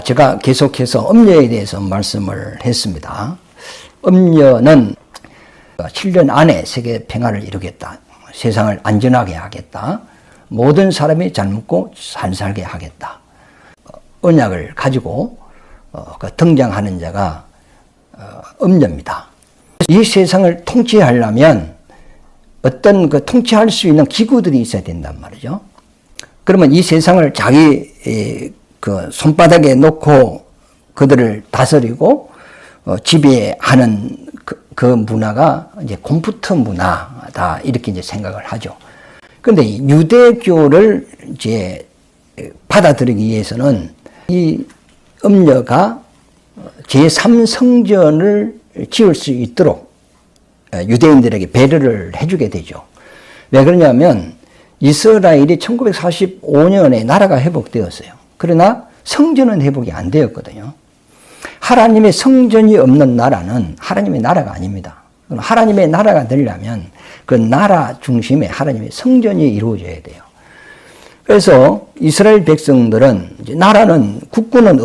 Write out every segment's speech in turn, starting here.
제가 계속해서 음녀에 대해서 말씀을 했습니다. 음녀는 7년 안에 세계 평화를 이루겠다. 세상을 안전하게 하겠다. 모든 사람이 잘 먹고 잘 살게 하겠다. 언약을 가지고 등장하는 자가 음녀입니다. 이 세상을 통치하려면 어떤 통치할 수 있는 기구들이 있어야 된단 말이죠. 그러면 이 세상을 자기 손바닥에 놓고 그들을 다스리고 지배하는 그 문화가 이제 컴퓨터 문화다 이렇게 이제 생각을 하죠. 그런데 유대교를 이제 받아들이기 위해서는 이 음녀가 제3성전을 지을 수 있도록 유대인들에게 배려를 해주게 되죠. 왜 그러냐면 이스라엘이 1945년에 나라가 회복되었어요. 그러나 성전은 회복이 안 되었거든요. 하나님의 성전이 없는 나라는 하나님의 나라가 아닙니다. 하나님의 나라가 되려면 그 나라 중심에 하나님의 성전이 이루어져야 돼요. 그래서 이스라엘 백성들은 이제 나라는 국군은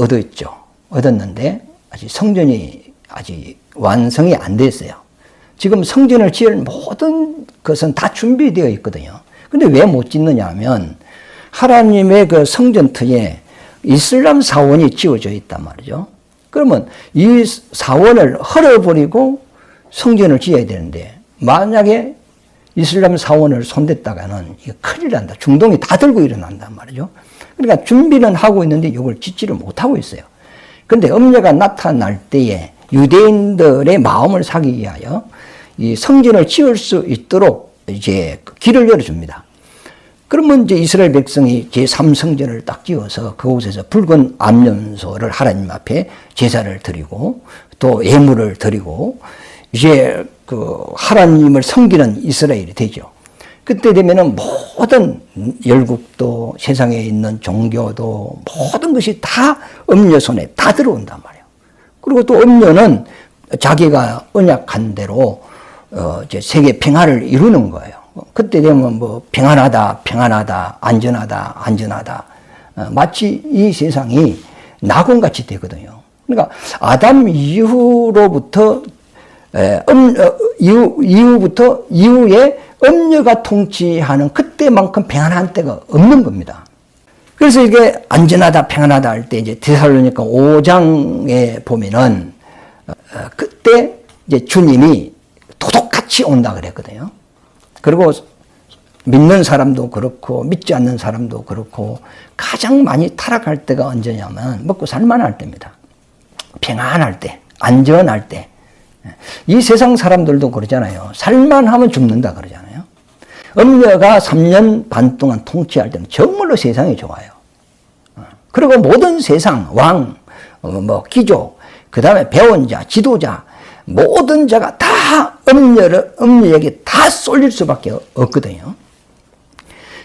얻었는데 아직 성전이 아직 완성이 안 됐어요. 지금 성전을 지을 모든 것은 다 준비되어 있거든요. 근데 왜 못 짓느냐 하면 하나님의 그 성전터에 이슬람 사원이 지어져 있단 말이죠. 그러면 이 사원을 헐어버리고 성전을 지어야 되는데 만약에 이슬람 사원을 손댔다가는 이거 큰일 난다. 중동이 다 들고 일어난단 말이죠. 그러니까 준비는 하고 있는데 이걸 짓지를 못하고 있어요. 그런데 음녀가 나타날 때에 유대인들의 마음을 사기 위하여 이 성전을 지을 수 있도록 이제 길을 열어줍니다. 그러면 이제 이스라엘 백성이 제3성전을 딱 지어서 그곳에서 붉은 암염소를 하나님 앞에 제사를 드리고 또 예물을 드리고 이제 하나님을 섬기는 이스라엘이 되죠. 그때 되면은 모든 열국도 세상에 있는 종교도 모든 것이 다 음녀 손에 다 들어온단 말이에요. 그리고 또 음녀는 자기가 언약한 대로 이제 세계 평화를 이루는 거예요. 그때 되면 평안하다, 안전하다. 마치 이 세상이 낙원같이 되거든요. 그러니까 아담 이후로부터 이후에 음녀가 통치하는 그때만큼 평안한 때가 없는 겁니다. 그래서 이게 안전하다, 평안하다 할 때 이제 데살로니가 5장에 보면은 그때 이제 주님이 도둑같이 온다 그랬거든요. 그리고 믿는 사람도 그렇고 믿지 않는 사람도 그렇고 가장 많이 타락할 때가 언제냐면 먹고 살만할 때입니다. 평안할 때, 안전할 때. 이 세상 사람들도 그러잖아요. 살만하면 죽는다 그러잖아요. 음녀가 3년 반 동안 통치할 때는 정말로 세상이 좋아요. 그리고 모든 세상, 왕, 귀족, 그 다음에 배운 자, 지도자, 모든 자가 다 음녀에게 다 쏠릴 수밖에 없거든요.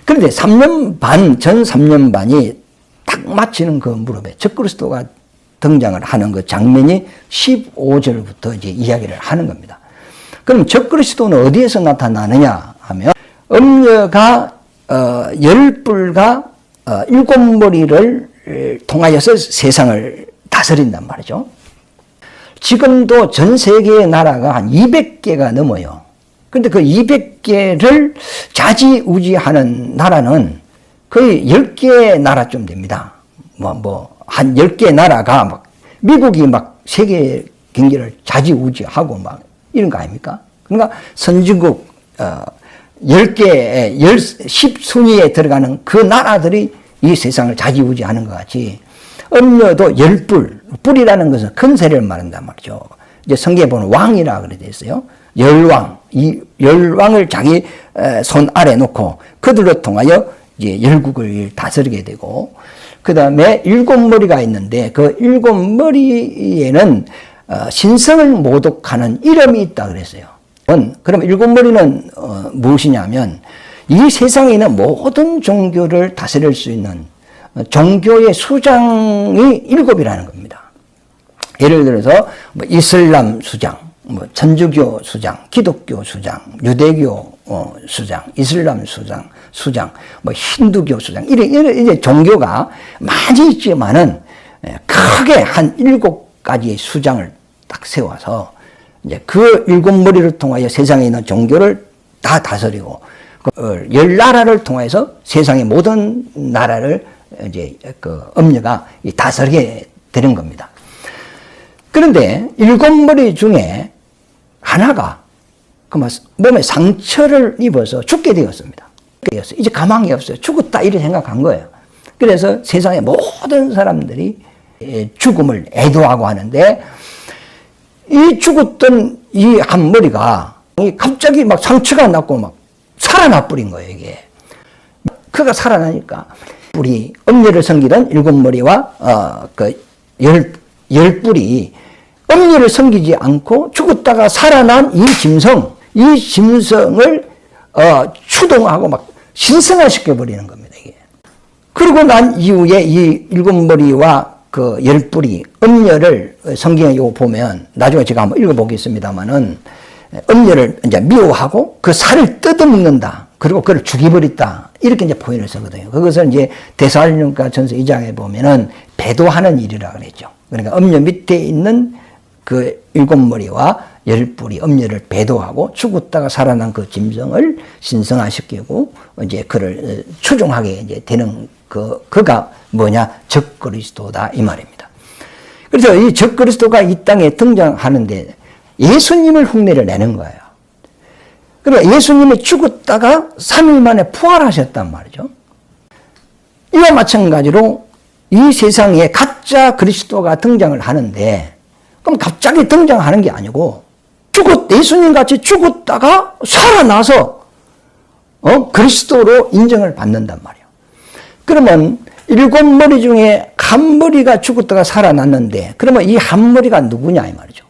그런데 3년 반, 전 3년 반이 딱 마치는 그 무렵에 적그리스도가 등장을 하는 그 장면이 15절부터 이제 이야기를 하는 겁니다. 그럼 적그리스도는 어디에서 나타나느냐 하면 음녀가 10뿔과 7머리를 통하여서 세상을 다스린단 말이죠. 지금도 전 세계의 나라가 한 200개가 넘어요. 그런데 그 200개를 좌지우지하는 나라는 거의 10개 나라쯤 됩니다. 한 10개 나라가 미국이 세계 경제를 좌지우지하고 이런 거 아닙니까? 그러니까 선진국 10개, 10순위에 들어가는 그 나라들이 이 세상을 좌지우지하는 것 같이 음녀도 10뿔, 뿔이라는 것은 근세를 말한단 말이죠. 이제 성경에 보면 왕이라 그래 있어요. 열왕, 이 열왕을 자기 손 아래 놓고 그들로 통하여 이제 열국을 다스리게 되고, 그 다음에 7머리가 있는데 그 7머리에는 신성을 모독하는 이름이 있다 그랬어요. 그럼 7머리는 무엇이냐면 이 세상에 있는 모든 종교를 다스릴 수 있는 종교의 수장이 7이라는 겁니다. 예를 들어서 이슬람 수장, 천주교 수장, 기독교 수장, 유대교 수장, 이슬람 수장, 힌두교 수장, 이래 종교가 많이 있지만은 크게 한 7가지의 수장을 딱 세워서 이제 그 7머리를 통하여 세상에 있는 종교를 다 다스리고 10나라를 통해서 세상의 모든 나라를 이제 그 엄녀가 다스리게 되는 겁니다. 그런데 7머리 중에 하나가 몸에 상처를 입어서 죽게 되었습니다. 이제 가망이 없어요. 죽었다 이렇게 생각한 거예요. 그래서 세상의 모든 사람들이 죽음을 애도하고 하는데 이 죽었던 이 한 머리가 갑자기 막 상처가 났고 막 살아나 버린 거예요, 이게. 그가 살아나니까 뿔이 엄녀를 섬기던 7머리와 열 뿔이 엄녀를 섬기지 않고 죽었다가 살아난 이 짐승을 추동하고 막 신성화시켜 버리는 겁니다, 이게. 그러고 난 이후에 이 7머리와 그 10뿔이 엄녀를 성경에 요거 보면 나중에 제가 한번 읽어보겠습니다만은 엄녀를 이제 미워하고 그 살을 뜯어먹는다. 그리고 그를 죽여버렸다. 이렇게 이제 표현을 쓰거든요. 그것을 이제 데살로니가 전서 2장에 보면은 배도하는 일이라 그랬죠. 그러니까 엄녀 밑에 있는 그 7머리와 10뿔이 엄녀를 배도하고 죽었다가 살아난 그 짐승을 신성화시키고 이제 그를 추종하게 이제 되는 그가 뭐냐? 적그리스도다 이 말입니다. 그래서 이 적그리스도가 이 땅에 등장하는데 예수님을 흉내를 내는 거예요. 그러니까 예수님이 죽었다가 3일 만에 부활하셨단 말이죠. 이와 마찬가지로 이 세상에 가짜 그리스도가 등장을 하는데 그럼 갑자기 등장하는 게 아니고 예수님 같이 죽었다가 살아나서 그리스도로 인정을 받는단 말이에요. 그러면 7머리 중에 한 머리가 죽었다가 살아났는데 그러면 이 한 머리가 누구냐 이 말이죠.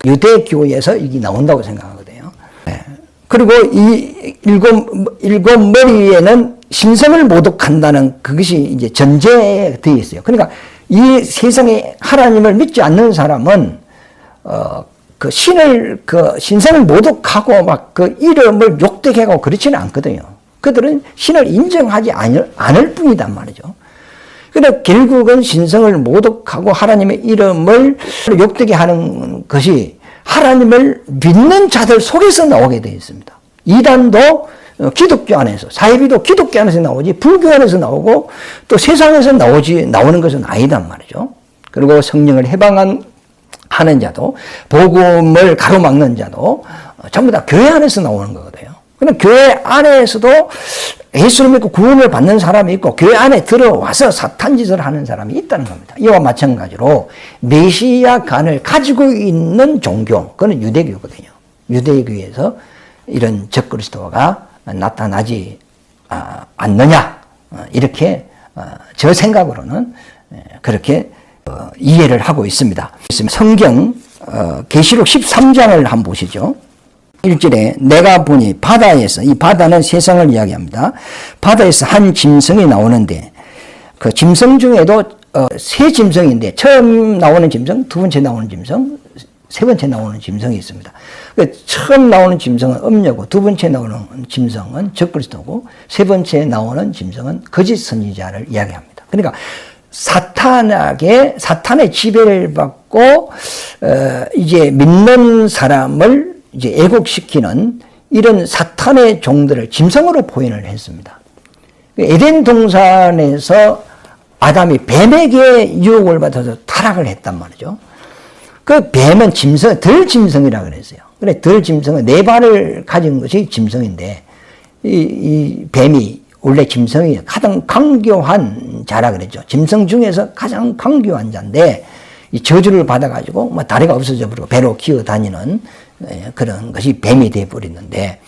유대교에서 이게 나온다고 생각하거든요. 네. 그리고 이 7머리에는 신성을 모독한다는 그것이 이제 전제에 되어 있어요. 그러니까 이 세상에 하나님을 믿지 않는 사람은 그 신성을 모독하고 막 그 이름을 욕되게 하고 그렇지는 않거든요. 그들은 신을 인정하지 않을 뿐이단 말이죠. 그러나 결국은 신성을 모독하고 하나님의 이름을 욕되게 하는 것이 하나님을 믿는 자들 속에서 나오게 되어 있습니다. 이단도 기독교 안에서, 사이비도 기독교 안에서 나오지 불교 안에서 나오고 또 세상에서 나오는 것은 아니단 말이죠. 그리고 성령을 해방하는 자도 복음을 가로막는 자도 전부 다 교회 안에서 나오는 거거든요. 그럼 교회 안에서도 예수를 믿고 구원을 받는 사람이 있고 교회 안에 들어와서 사탄 짓을 하는 사람이 있다는 겁니다. 이와 마찬가지로 메시아 간을 가지고 있는 종교, 그건 유대교거든요. 유대교에서 이런 적그리스도가 나타나지 않느냐 이렇게 저 생각으로는 그렇게 이해를 하고 있습니다. 성경 계시록 13장을 한번 보시죠. 1절에 내가 보니 바다에서, 이 바다는 세상을 이야기합니다. 바다에서 한 짐승이 나오는데 그 짐승 중에도 세 짐승인데 처음 나오는 짐승, 두 번째 나오는 짐승, 세 번째 나오는 짐승이 있습니다. 처음 나오는 짐승은 엄녀고 두 번째 나오는 짐승은 적그리스도고 세 번째 나오는 짐승은 거짓 선지자를 이야기합니다. 그러니까 사탄의 지배를 받고 이제 믿는 사람을 이제 애곡시키는 이런 사탄의 종들을 짐승으로 표현을 했습니다. 에덴 동산에서 아담이 뱀에게 유혹을 받아서 타락을 했단 말이죠. 그 뱀은 덜 짐승이라고 그랬어요. 그래, 덜 짐승은 4발을 가진 것이 짐승인데, 이 뱀이 원래 짐승이 가장 강교한 자라 그랬죠. 짐승 중에서 가장 강교한 자인데, 이 저주를 받아가지고, 다리가 없어져 버리고 배로 기어 다니는 그런 것이 뱀이 되어버리는데,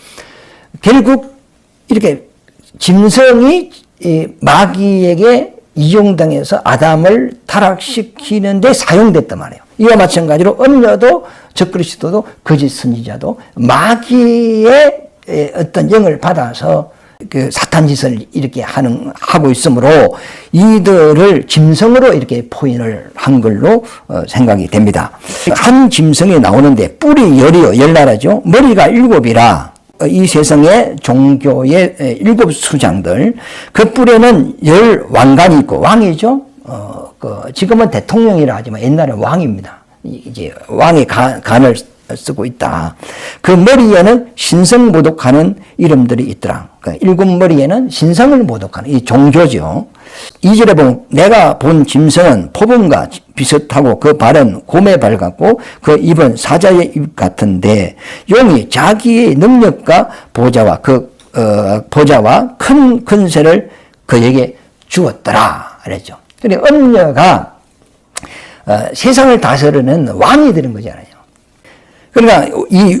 결국 이렇게 짐승이 마귀에게 이용당해서 아담을 타락시키는데 사용됐단 말이에요. 이와 마찬가지로 엄녀도 적그리스도도 거짓 선지자도 마귀의 어떤 영을 받아서 그 사탄 짓을 이렇게 하고 있으므로 이들을 짐승으로 이렇게 표현을 한 걸로 생각이 됩니다. 한 짐승이 나오는데 뿔이 10나라죠. 머리가 7이라 이 세상의 종교의 7 수장들 그 뿔에는 10 왕관이 있고 왕이죠. 지금은 대통령이라 하지만 옛날에 왕입니다. 이제 왕의 간을 쓰고 있다. 그 머리에는 신성 모독하는 이름들이 있더라. 그러니까 일곱 머리에는 신성을 모독하는 이 종조죠. 2절에 보면 내가 본 짐승은 포범과 비슷하고 그 발은 곰의 발 같고 그 입은 사자의 입 같은데 용이 자기의 능력과 보좌와 큰 권세를 그에게 주었더라 그랬죠. 그러니까 음녀가 세상을 다스리는 왕이 되는 거잖아요. 그러니까 이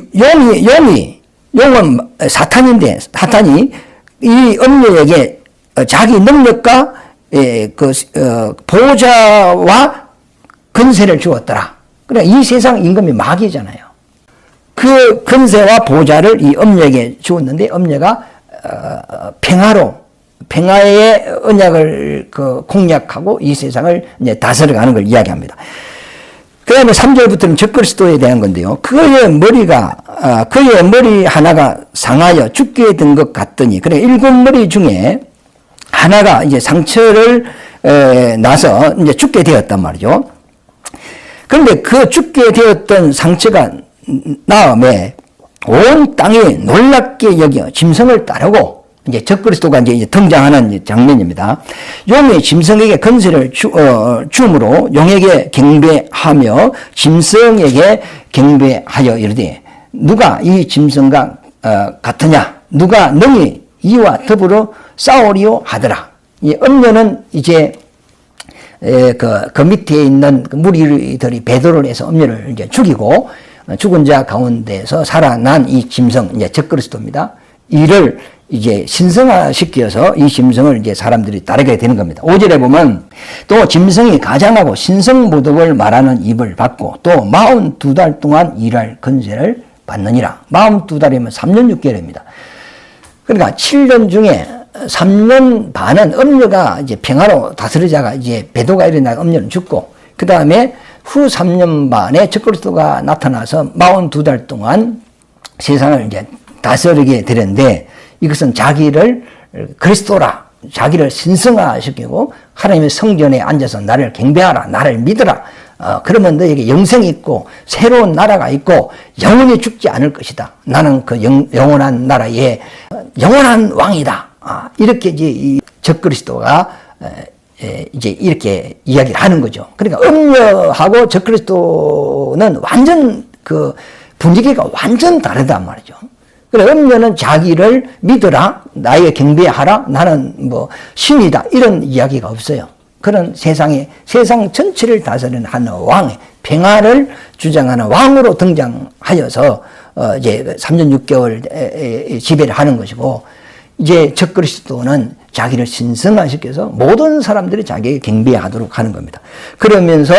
용은 사탄인데 사탄이 이 음녀에게 자기 능력과 보좌와 권세를 주었더라. 그러니까 이 세상 임금이 마귀잖아요. 그 권세와 보좌를 이 음녀에게 주었는데 음녀가 평화의 언약을 공략하고 이 세상을 이제 다스려가는 걸 이야기합니다. 그 다음에 3절부터는 적그리스도에 대한 건데요. 그의 머리 하나가 상하여 죽게 된 것 같더니, 그래, 7머리 중에 하나가 이제 상처를 나서 이제 죽게 되었단 말이죠. 그런데 그 죽게 되었던 상처가 나음에 온 땅이 놀랍게 여겨 짐승을 따르고, 이제 적그리스도가 이제 등장하는 장면입니다. 용이 짐승에게 권세를 주므로 용에게 경배하며 짐승에게 경배하여 이르되 누가 이 짐승과 같으냐? 누가 능히 이와 더불어 싸우리요 하더라. 이 음녀는 이제 그 밑에 있는 무리들이 배도를 해서 음녀를 이제 죽이고 죽은 자 가운데서 살아난 이 짐승, 이제 적그리스도입니다. 이를 이제 신성화시켜서 이 짐승을 이제 사람들이 따르게 되는 겁니다. 5절에 보면 또 짐승이 가장하고 신성모독을 말하는 입을 받고 또 42달 동안 일할 권세를 받느니라. 42달이면 3년 6개월입니다. 그러니까 7년 중에 3년 반은 음녀가 이제 평화로 다스리자가 이제 배도가 일어나가 음녀는 죽고 그 다음에 후 3년 반에 적그리스도가 나타나서 42달 동안 세상을 이제 다스리게 되는데 이것은 자기를 그리스도라, 자기를 신성화시키고 하나님의 성전에 앉아서 나를 경배하라, 나를 믿으라. 그러면 너에게 영생이 있고 새로운 나라가 있고 영원히 죽지 않을 것이다. 나는 그 영원한 나라의 영원한 왕이다. 이렇게 이제 이 적그리스도가 이제 이렇게 이야기를 하는 거죠. 그러니까 음녀하고 적그리스도는 완전 그 분위기가 완전 다르단 말이죠. 그래, 음녀는 자기를 믿어라, 나에게 경배하라, 나는 뭐 신이다, 이런 이야기가 없어요. 그런 세상 전체를 다스리는 한 왕의 평화를 주장하는 왕으로 등장하여서 이제 3년 6개월 지배를 하는 것이고, 이제 적그리스도는 자기를 신성화시켜서 모든 사람들이 자기에게 경배하도록 하는 겁니다. 그러면서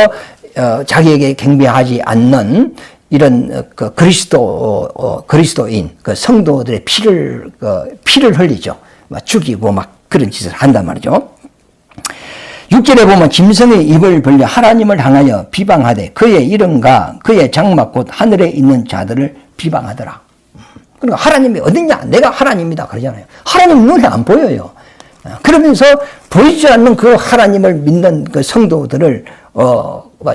자기에게 경배하지 않는 이런 그 그리스도인 그 성도들의 피를 흘리죠. 막 죽이고 막 그런 짓을 한단 말이죠. 6절에 보면 짐승의 입을 벌려 하나님을 향하여 비방하되 그의 이름과 그의 장막 곧 하늘에 있는 자들을 비방하더라. 그러니까 하나님이 어딨냐? 내가 하나님이다 그러잖아요. 하나님 눈에 안 보여요. 그러면서 보이지 않는 그 하나님을 믿는 그 성도들을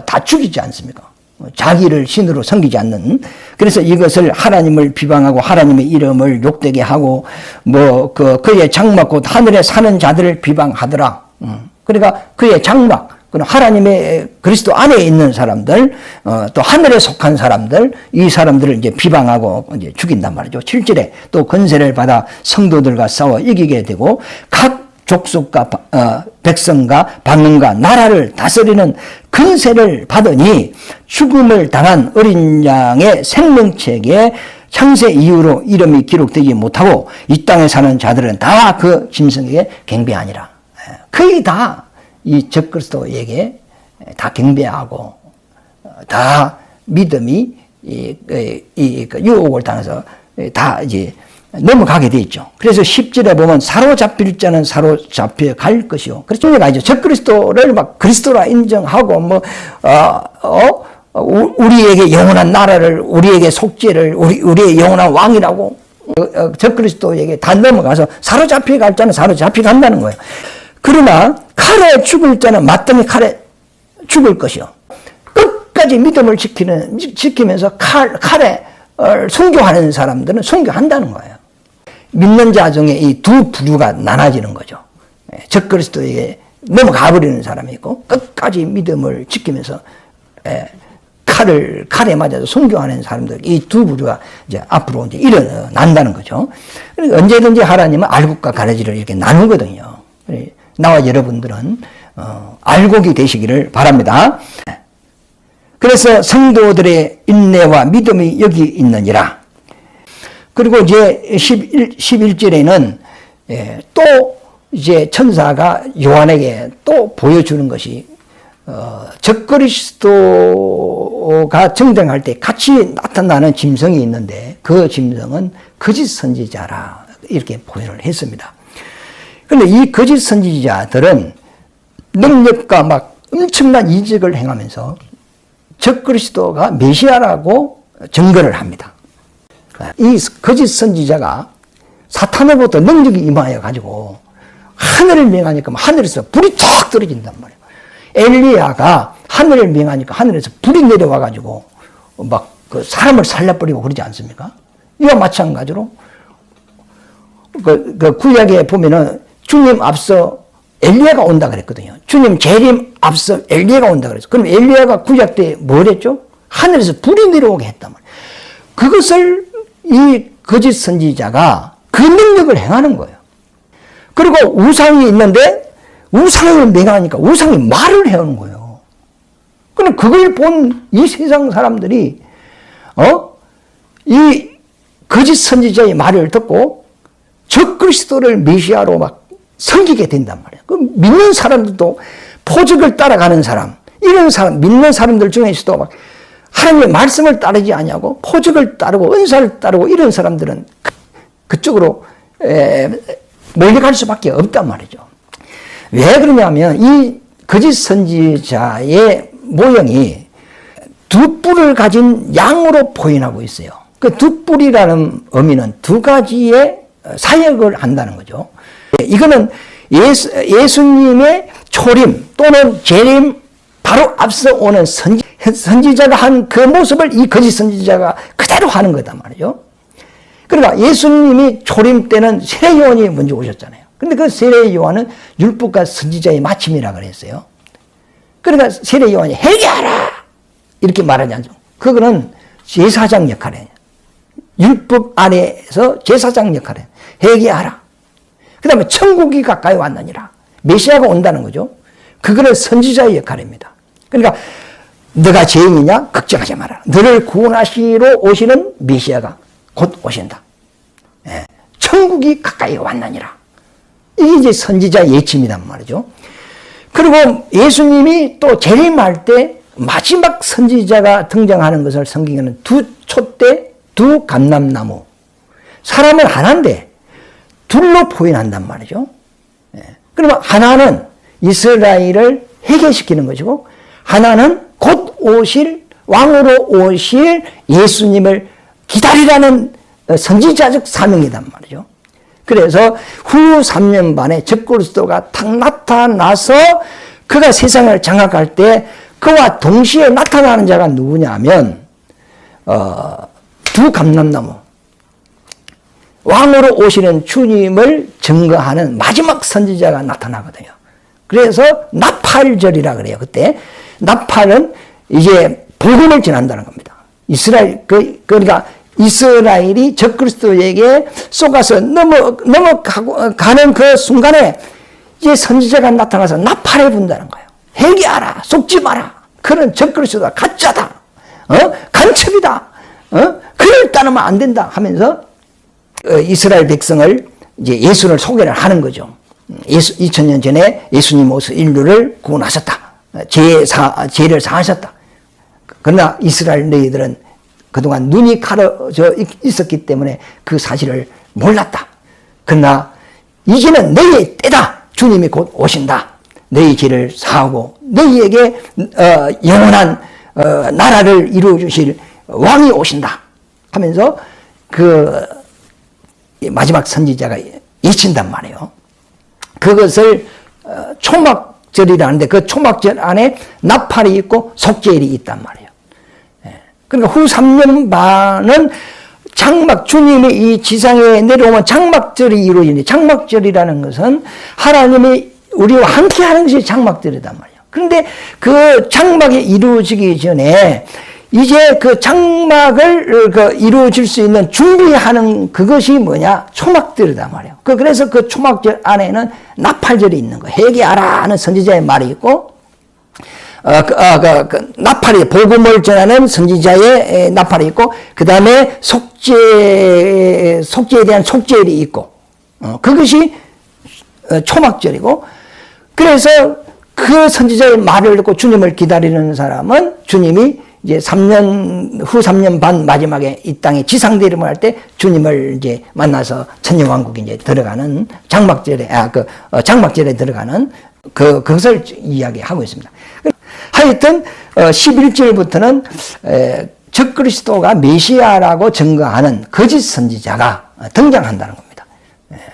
다 죽이지 않습니까? 자기를 신으로 섬기지 않는. 그래서 이것을 하나님을 비방하고 하나님의 이름을 욕되게 하고 그의 장막 곧 하늘에 사는 자들을 비방하더라. 그러니까 그의 장막, 하나님의 그리스도 안에 있는 사람들, 또 하늘에 속한 사람들, 이 사람들을 이제 비방하고 이제 죽인단 말이죠. 7절에 또 권세를 받아 성도들과 싸워 이기게 되고 각 족속과 백성과 방언과 나라를 다스리는 권세를 받으니 죽음을 당한 어린 양의 생명책에 창세 이후로 이름이 기록되지 못하고 이 땅에 사는 자들은 다 그 짐승에게 경배하니라. 거의 다 이 적그리스도에게 다 경배하고 다 믿음이 유혹을 당해서 다 이제 넘어가게 돼 있죠. 그래서 10절에 보면 사로잡힐 자는 사로잡혀 갈 것이요. 그래서 우리가 이제 적그리스도를 막 그리스도라 인정하고 우리에게 영원한 나라를, 우리에게 속죄를, 우리의 영원한 왕이라고 적그리스도에게 다 넘어가서 사로잡혀 갈 자는 사로잡혀 간다는 거예요. 그러나 칼에 죽을 자는 마땅히 칼에 죽을 것이요. 끝까지 믿음을 지키면서 칼에 순교하는 사람들은 순교한다는 거예요. 믿는 자 중에 이 두 부류가 나눠지는 거죠. 적그리스도에게 넘어가 버리는 사람이 있고 끝까지 믿음을 지키면서 칼에 맞아서 순교하는 사람들, 이 두 부류가 이제 앞으로 이제 일어난다는 거죠. 그러니까 언제든지 하나님은 알곡과 가라지를 이렇게 나누거든요. 나와 여러분들은 알곡이 되시기를 바랍니다. 그래서 성도들의 인내와 믿음이 여기 있느니라. 그리고 이제 11절에는 또 이제 천사가 요한에게 또 보여주는 것이 적그리스도가 정등할 때 같이 나타나는 짐승이 있는데 그 짐승은 거짓 선지자라 이렇게 표현을 했습니다. 그런데 이 거짓 선지자들은 능력과 막 엄청난 이적을 행하면서 적그리스도가 메시아라고 증거를 합니다. 이 거짓 선지자가 사탄으로부터 능력이 임하여 가지고 하늘을 맹하니까 하늘에서 불이 쫙 떨어진단 말이에요. 엘리야가 하늘을 맹하니까 하늘에서 불이 내려와 가지고 막 그 사람을 살려버리고 그러지 않습니까? 이와 마찬가지로 그 구약에 보면은 주님 앞서 엘리야가 온다 그랬거든요. 주님 재림 앞서 엘리야가 온다 그랬어요. 그럼 엘리야가 구약 때 뭘 했죠? 하늘에서 불이 내려오게 했단 말이에요. 그것을 이 거짓 선지자가 그 능력을 행하는 거예요. 그리고 우상이 있는데 우상을 맹하니까 우상이 말을 해오는 거예요. 그럼 그걸 본 이 세상 사람들이 이 거짓 선지자의 말을 듣고 적그리스도를 메시아로 막 섬기게 된단 말이에요. 그 믿는 사람들도 포적을 따라가는 사람, 이런 사람, 믿는 사람들 중에서도 막 하나님의 말씀을 따르지 아니하고 포적을 따르고 은사를 따르고 이런 사람들은 그쪽으로 몰려갈 수밖에 없단 말이죠. 왜 그러냐면 이 거짓 선지자의 모형이 두 뿔을 가진 양으로 표현하고 있어요. 그 두 뿔이라는 의미는 두 가지의 사역을 한다는 거죠. 이거는 예수님의 초림 또는 재림 바로 앞서 오는 선지자가 한 그 모습을 이 거짓 선지자가 그대로 하는 거단 말이죠. 그러니까 예수님이 초림 때는 세례 요한이 먼저 오셨잖아요. 근데 그 세례 요한은 율법과 선지자의 마침이라 그랬어요. 그러니까 세례 요한이 회개하라 이렇게 말하지 않죠. 그거는 제사장 역할이에요. 율법 안에서 제사장 역할이에요. 회개하라. 그 다음에 천국이 가까이 왔느니라. 메시아가 온다는 거죠. 그거는 선지자의 역할입니다. 그러니까 너가 죄인이냐? 걱정하지 마라. 너를 구원하시러 오시는 메시아가 곧 오신다. 천국이 가까이 왔느니라. 이게 이제 선지자 예침이란 말이죠. 그리고 예수님이 또 재림할 때 마지막 선지자가 등장하는 것을 성경에는 두 촛대, 두 감람나무. 사람은 하나인데 둘로 표현한단 말이죠. 그러면 하나는 이스라엘을 회개시키는 것이고 하나는 곧 오실 왕으로 오실 예수님을 기다리라는 선지자적 사명이란 말이죠. 그래서 후 3년 반에 적그리스도가 탁 나타나서 그가 세상을 장악할 때 그와 동시에 나타나는 자가 누구냐 하면 두 감람나무 왕으로 오시는 주님을 증거하는 마지막 선지자가 나타나거든요. 그래서 나팔절이라 그래요. 그때 나팔은 이제 복음을 전한다는 겁니다. 그러니까 이스라엘이 적그리스도에게 쏘가서 넘어가는 그 순간에 이제 선지자가 나타나서 나팔을 분다는 거예요. 회개하라, 속지 마라. 그는 적그리스도다, 가짜다, 간첩이다, 그를 따르면 안 된다 하면서 이스라엘 백성을 이제 예수를 소개를 하는 거죠. 2000년 전에 예수님 오셔서 인류를 구원하셨다. 죄를 사하셨다. 그러나 이스라엘 너희들은 그동안 눈이 가려져 있었기 때문에 그 사실을 몰랐다. 그러나 이제는 너희의 때다. 주님이 곧 오신다. 너희 죄를 사하고 너희에게 영원한 나라를 이루어 주실 왕이 오신다 하면서 그 마지막 선지자가 예친단 말이에요. 그것을 초막 초막절이라는데 그 초막절 안에 나팔이 있고 속죄일이 있단 말이에요. 그러니까 후 3년 반은 장막, 주님이 이 지상에 내려오면 장막절이 이루어지는데, 장막절이라는 것은 하나님이 우리와 함께 하는 것이 장막절이단 말이에요. 그런데 그 장막이 이루어지기 전에 이제 그 장막을 이루어질 수 있는 준비하는 그것이 뭐냐? 초막절이단 말이에요. 그래서 그 초막절 안에는 나팔절이 있는 거예요. 회개하라 하는 선지자의 말이 있고, 나팔이, 복음을 전하는 선지자의 나팔이 있고, 그 다음에 속죄에 대한 속죄일이 있고, 그것이 초막절이고, 그래서 그 선지자의 말을 듣고 주님을 기다리는 사람은 주님이 이제 후 3년 반 마지막에 이 땅에 지상대림을 할 때 주님을 이제 만나서 천년왕국에 이제 들어가는 장막절에, 장막절에 들어가는 그것을 이야기하고 있습니다. 하여튼 11절부터는 적그리스도가 메시아라고 증거하는 거짓 선지자가 등장한다는 겁니다.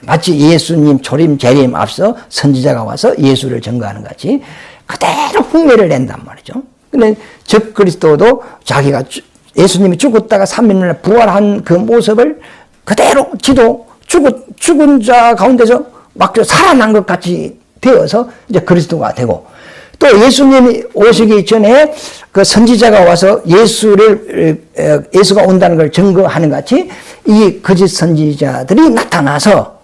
마치 예수님 초림 재림 앞서 선지자가 와서 예수를 증거하는 같이 그대로 흉내를 낸단 말이죠. 근데 적그리스도도 자기가 예수님이 죽었다가 3일날 부활한 그 모습을 그대로 지도 죽은 자 가운데서 막 살아난 것 같이 되어서 이제 그리스도가 되고, 또 예수님이 오시기 전에 그 선지자가 와서 예수가 온다는 걸 증거하는 같이 이 거짓 선지자들이 나타나서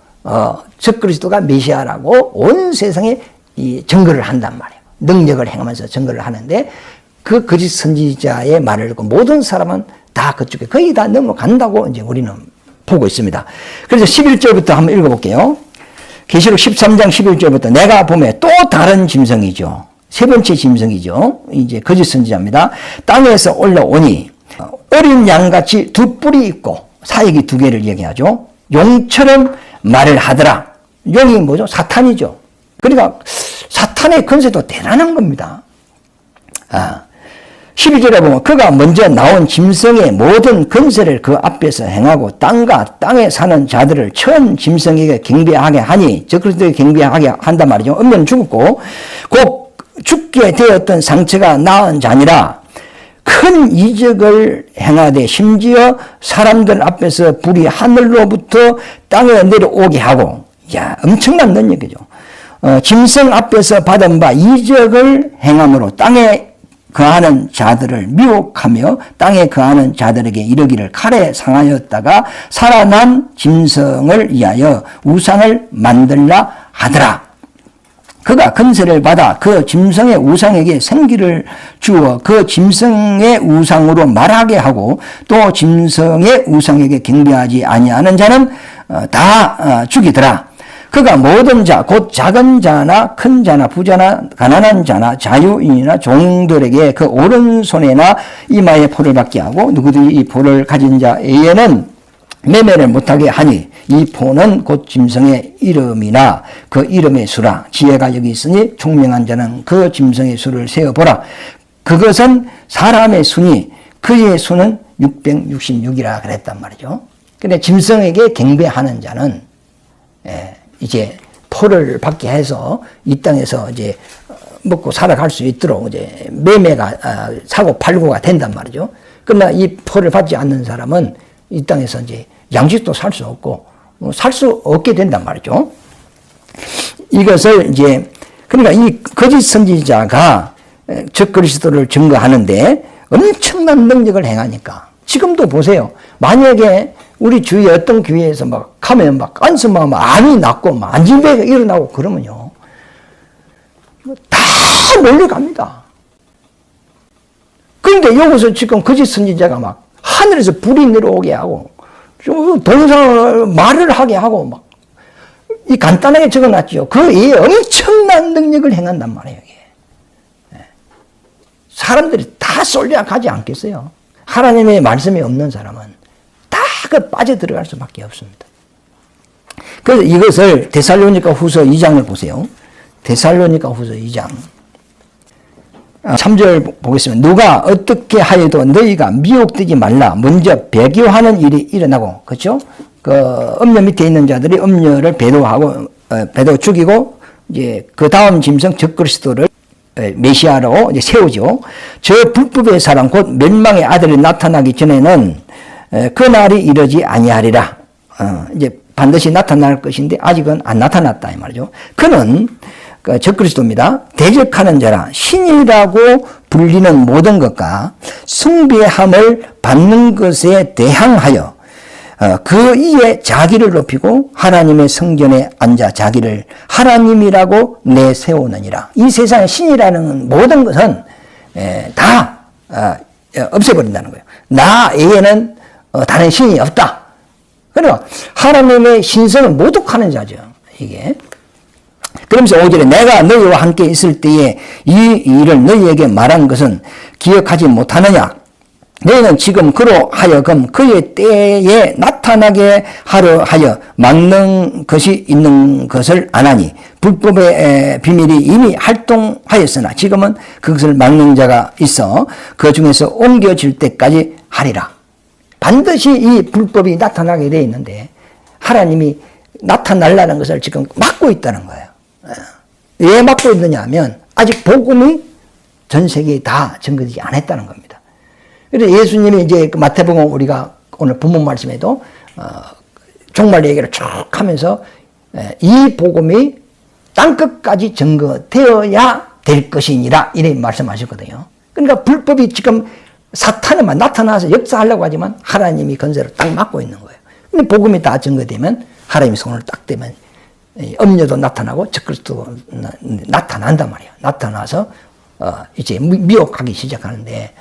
적그리스도가 메시아라고 온 세상에 이 증거를 한단 말이에요. 능력을 행하면서 증거를 하는데, 그 거짓 선지자의 말을 듣고 모든 사람은 다 그쪽에 거의 다 넘어간다고 이제 우리는 보고 있습니다. 그래서 11절부터 한번 읽어볼게요. 계시록 13장 11절부터 내가 보매 또 다른 짐승이죠. 세 번째 짐승이죠. 이제 거짓 선지자입니다. 땅에서 올라오니 어린 양같이 두 뿔이 있고, 사역이 두 개를 얘기하죠. 용처럼 말을 하더라. 용이 뭐죠? 사탄이죠. 그러니까 사탄의 권세도 대단한 겁니다. 12절에 보면 그가 먼저 나온 짐승의 모든 권세를 그 앞에서 행하고 땅과 땅에 사는 자들을 천 짐승에게 경배하게 하니, 적그리스도에게 경배하게 한단 말이죠. 엄면 죽었고 곧 죽게 되었던 상처가 나은 자니라. 큰 이적을 행하되 심지어 사람들 앞에서 불이 하늘로부터 땅에 내려오게 하고, 엄청난 능력이죠. 짐승 앞에서 받은 바 이적을 행함으로 땅에 거하는 자들을 미혹하며 땅에 거하는 자들에게 이르기를 칼에 상하였다가 살아난 짐승을 위하여 우상을 만들라 하더라. 그가 권세를 받아 그 짐승의 우상에게 생기를 주어 그 짐승의 우상으로 말하게 하고, 또 짐승의 우상에게 경배하지 아니하는 자는 다 죽이더라. 그가 모든 자, 곧 작은 자나 큰 자나 부자나 가난한 자나 자유인이나 종들에게 그 오른손에나 이마에 포를 받게 하고, 누구든지 이 포를 가진 자에게는 매매를 못하게 하니, 이 포는 곧 짐승의 이름이나 그 이름의 수라. 지혜가 여기 있으니 총명한 자는 그 짐승의 수를 세어보라. 그것은 사람의 수니 그의 수는 666이라 그랬단 말이죠. 근데 짐승에게 경배하는 자는 이제 포를 받게 해서 이 땅에서 이제 먹고 살아갈 수 있도록 이제 매매가 사고 팔고가 된단 말이죠. 그러나 이 포를 받지 않는 사람은 이 땅에서 이제 양식도 살 수 없고 살 수 없게 된단 말이죠. 이것을 이제, 그러니까 이 거짓 선지자가 적그리스도를 증거하는데 엄청난 능력을 행하니까, 지금도 보세요. 만약에 우리 주위에 어떤 교회에서 막 가면 막 안수만 암이 났고 막 안진배가 일어나고 그러면요, 다 몰려갑니다. 그런데 여기서 지금 거짓 선지자가 막 하늘에서 불이 내려오게 하고 동상을 말을 하게 하고 막 이 간단하게 적어놨죠. 그 이 엄청난 능력을 행한단 말이에요. 이게. 사람들이 다 쏠려 가지 않겠어요. 하나님의 말씀이 없는 사람은 다 그 빠져들어갈 수밖에 없습니다. 그래서 이것을 데살로니가 후서 2장을 보세요. 데살로니가 후서 2장 3절 보겠습니다. 누가 어떻게 하여도 너희가 미혹되지 말라. 먼저 배교하는 일이 일어나고, 그렇죠? 그 음녀 밑에 있는 자들이 음녀를 배도하고 배도 죽이고 이제 그 다음 짐승 적그리스도를 메시아로 이제 세우죠. 저 불법의 사람 곧 멸망의 아들이 나타나기 전에는 그 날이 이르지 아니하리라. 이제 반드시 나타날 것인데 아직은 안 나타났다 이 말이죠. 그는 그 적그리스도입니다. 대적하는 자라 신이라고 불리는 모든 것과 숭배함을 받는 것에 대항하여 그 이에 자기를 높이고 하나님의 성전에 앉아 자기를 하나님이라고 내세우느니라. 이 세상에 신이라는 모든 것은 다 없애버린다는 거예요. 나 외에는 다른 신이 없다. 그러니까 하나님의 신성을 모독하는 자죠. 이게. 그러면서 5절에 내가 너희와 함께 있을 때에 이 일을 너희에게 말한 것은 기억하지 못하느냐. 너희는 지금 그로 하여금 그의 때에 나타나게 하려 하여 막는 것이 있는 것을 아나니 불법의 비밀이 이미 활동하였으나 지금은 그것을 막는 자가 있어 그 중에서 옮겨질 때까지 하리라. 반드시 이 불법이 나타나게 되어 있는데 하나님이 나타나려는 것을 지금 막고 있다는 거예요. 왜 막고 있느냐 하면 아직 복음이 전 세계에 다 전거되지 않았다는 겁니다. 그래서 예수님이 이제 마태복음 우리가 오늘 본문 말씀에도 종말 얘기를 쭉 하면서 이 복음이 땅끝까지 전거되어야 될 것이니라 이렇게 말씀하셨거든요. 그러니까 불법이 지금 사탄에만 나타나서 역사하려고 하지만 하나님이 건설을 딱 막고 있는 거예요. 근데 복음이 다 전거되면 하나님이 손을 딱 대면 음료도 나타나고 적그리스도 나타난단 말이에요. 나타나서 이제 미혹하기 시작하는데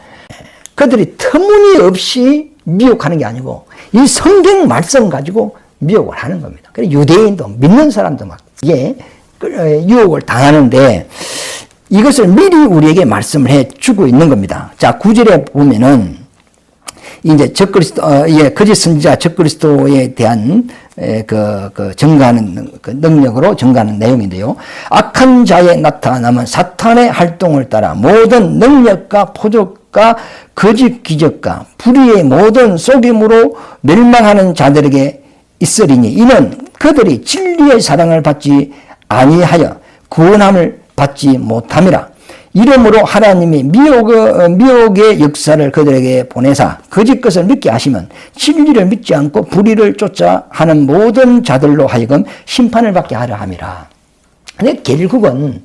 그들이 터무니없이 미혹하는 게 아니고 이 성경 말씀 가지고 미혹을 하는 겁니다. 그래서 유대인도 믿는 사람도 막 이게 유혹을 당하는데 이것을 미리 우리에게 말씀을 해 주고 있는 겁니다. 자, 9절에 보면은 이제 적그리스도, 거짓 선지자 적그리스도에 대한 그 증가하는 그 능력으로 증가하는 내용인데요. 악한 자의 나타남은 사탄의 활동을 따라 모든 능력과 포적과 거짓 기적과 불의의 모든 속임으로 멸망하는 자들에게 있으리니 이는 그들이 진리의 사랑을 받지 아니하여 구원함을 받지 못함이라. 이러므로 하나님이 미혹의 역사를 그들에게 보내사 거짓 것을 믿게 하시면 진리를 믿지 않고 불의를 쫓아 하는 모든 자들로 하여금 심판을 받게 하려 함이라. 근데 결국은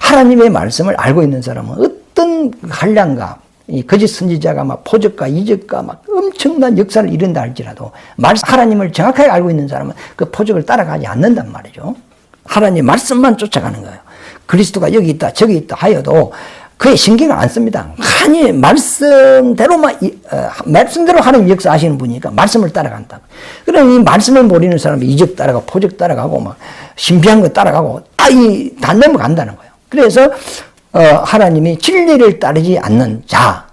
하나님의 말씀을 알고 있는 사람은 어떤 한량과 이 거짓 선지자가 막 포적과 이적과 막 엄청난 역사를 이룬다 할지라도 하나님을 정확하게 알고 있는 사람은 그 포적을 따라가지 않는단 말이죠. 하나님 말씀만 쫓아가는 거예요. 그리스도가 여기 있다 저기 있다 하여도 그에 신경을 안 씁니다. 아니 말씀대로만 말씀대로 하나님 역사하시는 분이니까 말씀을 따라간다. 그럼 이 말씀을 모르는 사람은 이적 따라가고 포적 따라가고 막 신비한 거 따라가고 다 넘어간다는 거예요. 그래서 하나님이 진리를 따르지 않는 자,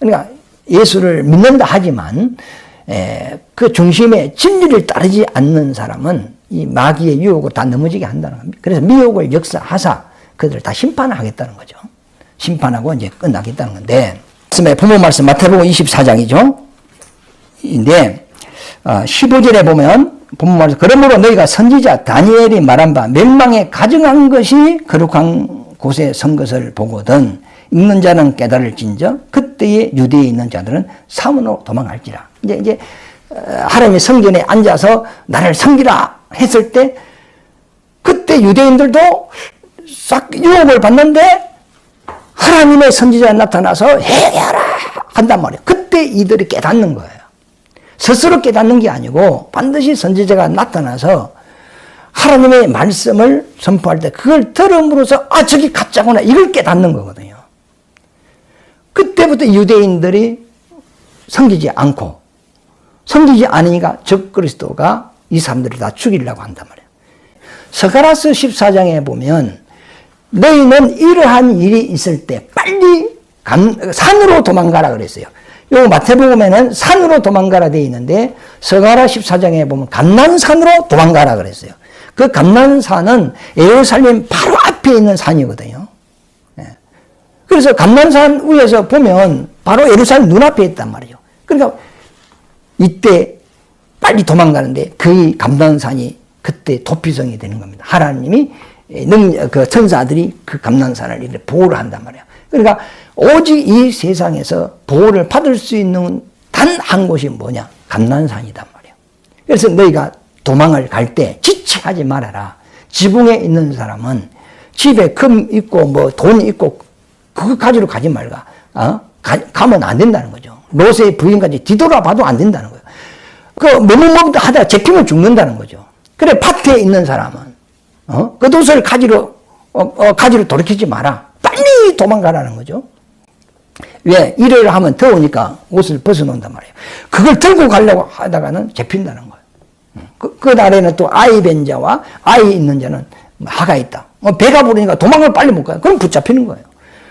그러니까 예수를 믿는다 하지만 그 중심에 진리를 따르지 않는 사람은 이 마귀의 유혹을 다 넘어지게 한다는 겁니다. 그래서 미혹을 역사하사 그들을 다 심판하겠다는 거죠. 심판하고 이제 끝나겠다는 건데, 본문 말씀 마태복음 24장이죠. 인데 15절에 보면 본문 말씀 그러므로 너희가 선지자 다니엘이 말한 바 멸망에 가증한 것이 거룩한 곳에 선 것을 보거든 읽는 자는 깨달을진저 그때에 유대에 있는 자들은 사문으로 도망갈지라. 이제 하나님의 성전에 앉아서 나를 섬기라 했을 때 그때 유대인들도 싹 유혹을 받는데 하나님의 선지자가 나타나서 해결하라 한단 말이에요. 그때 이들이 깨닫는 거예요. 스스로 깨닫는 게 아니고 반드시 선지자가 나타나서 하나님의 말씀을 선포할 때 그걸 들음으로써 저기 가짜구나 이걸 깨닫는 거거든요. 그때부터 유대인들이 섬기지 않고 섬기지 않으니까 적그리스도가 이 사람들을 다 죽이려고 한단 말이에요. 스가랴서 14장에 보면 너희는 이러한 일이 있을 때 빨리 산으로 도망가라 그랬어요. 요 마태복음에는 산으로 도망가라 되어 있는데 스가랴 14장에 보면 감난산으로 도망가라 그랬어요. 그 감난산은 예루살렘 바로 앞에 있는 산이거든요. 그래서 감난산 위에서 보면 바로 예루살렘 눈앞에 있단 말이죠. 그러니까 이때 빨리 도망가는데 그 감난산이 그때 도피성이 되는 겁니다. 하나님이 그 천사들이 그 감난산을 이렇게 보호를 한단 말이야. 그러니까 오직 이 세상에서 보호를 받을 수 있는 단 한 곳이 뭐냐? 감난산이단 말이야. 그래서 너희가 도망을 갈 때 지체하지 말아라. 지붕에 있는 사람은 집에 금 있고 뭐 돈 있고 그거 가지러 가지 말가. 가면 안 된다는 거죠. 롯의 부인까지 뒤돌아봐도 안 된다는 거예요. 그 뭐뭐뭐 하다 잡히면 죽는다는 거죠. 그래 밭에 있는 사람은 그 옷을 가지러 돌이키지 마라. 빨리 도망가라는 거죠. 왜? 일을 하면 더우니까 옷을 벗어놓는단 말이에요. 그걸 들고 가려고 하다가는 잡힌다는 거예요. 그 날에는 또 아이 뵌 자와 아이 있는 자는 하가 있다. 배가 부르니까 도망을 빨리 못 가요. 그럼 붙잡히는 거예요.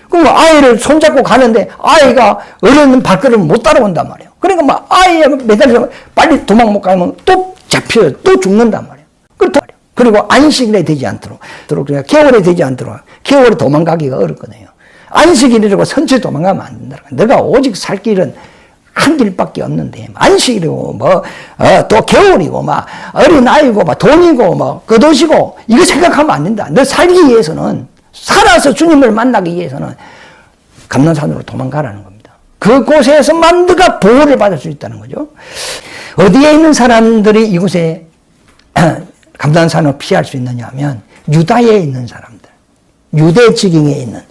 그럼 아이를 손잡고 가는데 아이가 어려운 발걸음을 못 따라온단 말이에요. 그러니까 막 아이에 매달려서 빨리 도망 못 가면 또 잡혀요. 또 죽는단 말이에요. 그리고 안식일에 되지 않도록, 그러니까 겨울에 되지 않도록, 겨울에 도망가기가 어렵거든요. 안식일이라고 선체 도망가면 안 된다. 너가 오직 살 길은 한 길밖에 없는데, 안식일이고, 또 겨울이고, 어린아이고, 돈이고, 겉옷이고, 이거 생각하면 안 된다. 너 살기 위해서는, 살아서 주님을 만나기 위해서는 감난산으로 도망가라는 겁니다. 그곳에서만 너가 보호를 받을 수 있다는 거죠. 어디에 있는 사람들이 이곳에 감난산을 피할 수 있느냐 하면 유다에 있는 사람들, 유대 지경에 있는,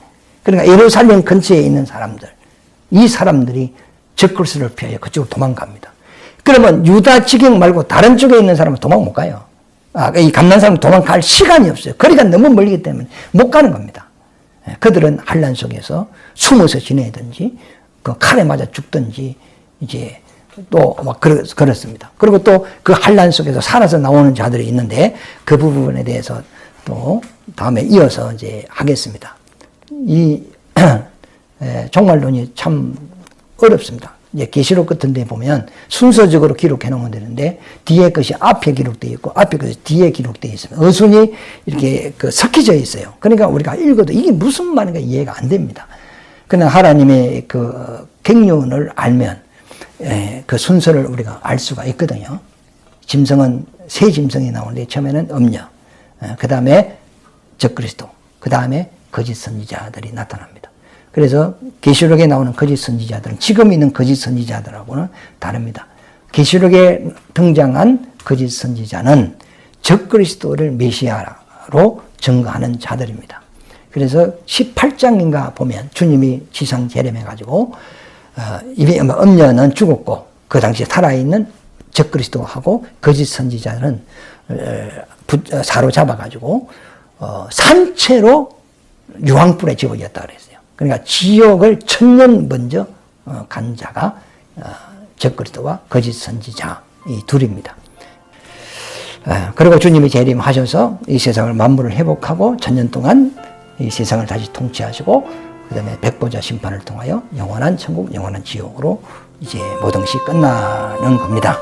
그러니까 예루살렘 근처에 있는 사람들, 이 사람들이 적그리스도를 피하여 그쪽으로 도망갑니다. 그러면 유다 지경 말고 다른 쪽에 있는 사람은 도망 못 가요. 이 감난산은 도망갈 시간이 없어요. 거리가 너무 멀기 때문에 못 가는 겁니다. 그들은 환난 속에서 숨어서 지내든지 그 칼에 맞아 죽든지 이제 또 막 그렇습니다. 그리고 또 그 환난 속에서 살아서 나오는 자들이 있는데 그 부분에 대해서 또 다음에 이어서 이제 하겠습니다. 이 종말론이 참 어렵습니다. 이제 계시록 같은 데 보면 순서적으로 기록해 놓으면 되는데 뒤에 것이 앞에 기록되어 있고 앞에 것이 뒤에 기록되어 있습니다. 어순이 이렇게 섞여져 있어요. 그러니까 우리가 읽어도 이게 무슨 말인가 이해가 안 됩니다. 그러나 하나님의 그 경륜을 알면 그 순서를 우리가 알 수가 있거든요. 짐승은 세 짐승이 나오는데 처음에는 음녀, 그 다음에 적그리스도, 그 다음에 거짓 선지자들이 나타납니다. 그래서 계시록에 나오는 거짓 선지자들은 지금 있는 거짓 선지자들하고는 다릅니다. 계시록에 등장한 거짓 선지자는 적그리스도를 메시아로 증거하는 자들입니다. 그래서 18장인가 보면 주님이 지상 재림해가지고 음녀는 죽었고 그 당시에 살아있는 적그리스도하고 거짓 선지자는 사로잡아가지고 산채로 유황불에 집어졌다 그랬어요. 그러니까 지옥을 1000년 먼저 간 자가 적그리스도와 거짓 선지자 이 둘입니다. 그리고 주님이 재림하셔서 이 세상을 만물을 회복하고 1000년 동안 이 세상을 다시 통치하시고 그 다음에 백보자 심판을 통하여 영원한 천국, 영원한 지옥으로 이제 모든 것이 끝나는 겁니다.